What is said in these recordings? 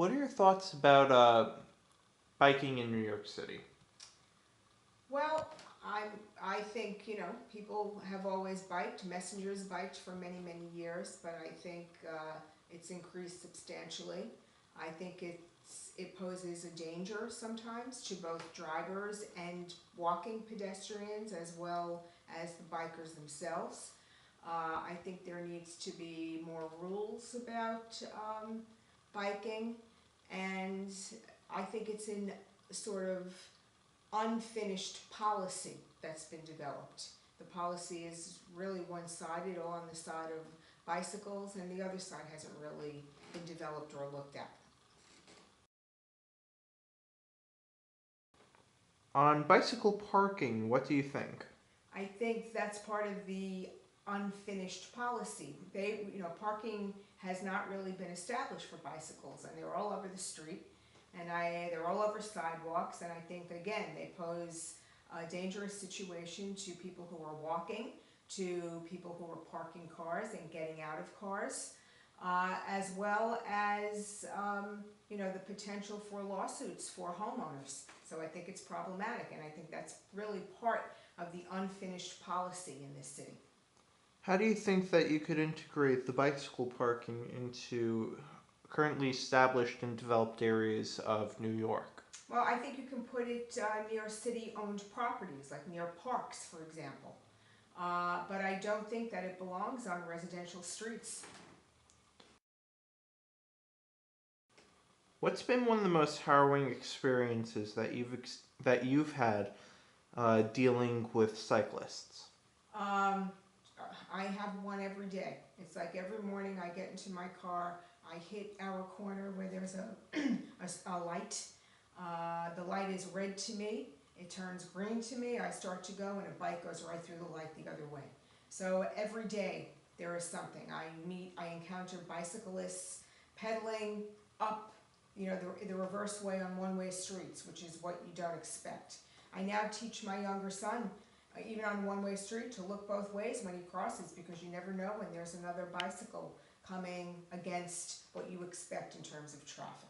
What are your thoughts about biking in New York City? Well, I'm, I think, people have always biked, messengers biked for many, many years, but I think it's increased substantially. I think it poses a danger sometimes to both drivers and walking pedestrians as well as the bikers themselves. I think there needs to be more rules about biking, and I think it's in sort of unfinished policy that's been developed. The policy is really one-sided, all on the side of bicycles, and the other side hasn't really been developed or looked at. On bicycle parking, what do you think? I think that's part of the unfinished policy. Parking has not really been established for bicycles, and they're all over the street, and they're all over sidewalks, and I think, again, they pose a dangerous situation to people who are walking, to people who are parking cars and getting out of cars, as well as, the potential for lawsuits for homeowners. So I think it's problematic, and I think that's really part of the unfinished policy in this city. How do you think that you could integrate the bicycle parking into currently established and developed areas of New York? Well, I think you can put it near city-owned properties, like near parks, for example. But I don't think that it belongs on residential streets. What's been one of the most harrowing experiences that you've had dealing with cyclists? Um, I have one every day. It's like every morning I get into my car, I hit our corner where there's a light. The light is red to me, it turns green to me, I start to go, and a bike goes right through the light the other way. So every day there is something. I encounter bicyclists pedaling up, the reverse way on one-way streets, which is what you don't expect. I now teach my younger son, even on a one-way street, to look both ways when he crosses, because you never know when there's another bicycle coming against what you expect in terms of traffic.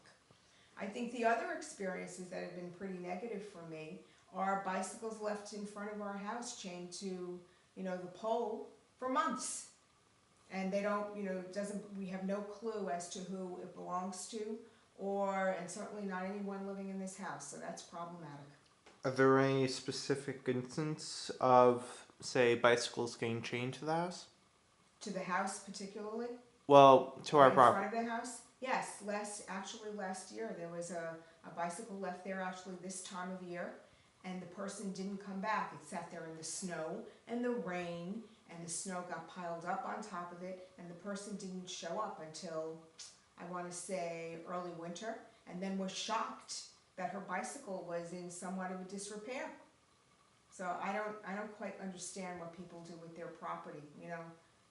I think the other experiences that have been pretty negative for me are bicycles left in front of our house chained to, the pole for months. And they don't, we have no clue as to who it belongs to, and certainly not anyone living in this house, so that's problematic. Are there any specific instances of, say, bicycles getting chained to the house? To the house particularly? Well, to Or our in front property. of the house? Yes, last year there was a bicycle left there actually this time of year, and the person didn't come back. It sat there in the snow and the rain, and the snow got piled up on top of it, and the person didn't show up until, I want to say, early winter, and then was shocked that her bicycle was in somewhat of a disrepair. So I don't quite understand what people do with their property.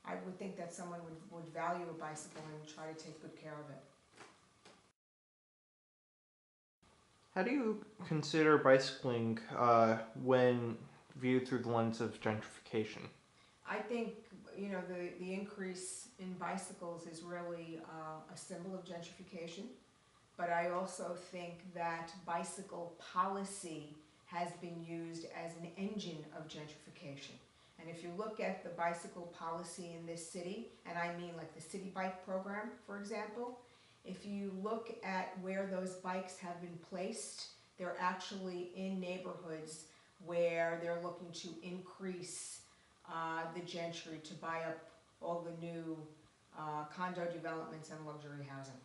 I would think that someone would value a bicycle and try to take good care of it. How do you consider bicycling when viewed through the lens of gentrification? I think, the increase in bicycles is really a symbol of gentrification, but I also think that bicycle policy has been used as an engine of gentrification. And if you look at the bicycle policy in this city, and I mean like the city bike program, for example, if you look at where those bikes have been placed, they're actually in neighborhoods where they're looking to increase the gentry to buy up all the new condo developments and luxury housing.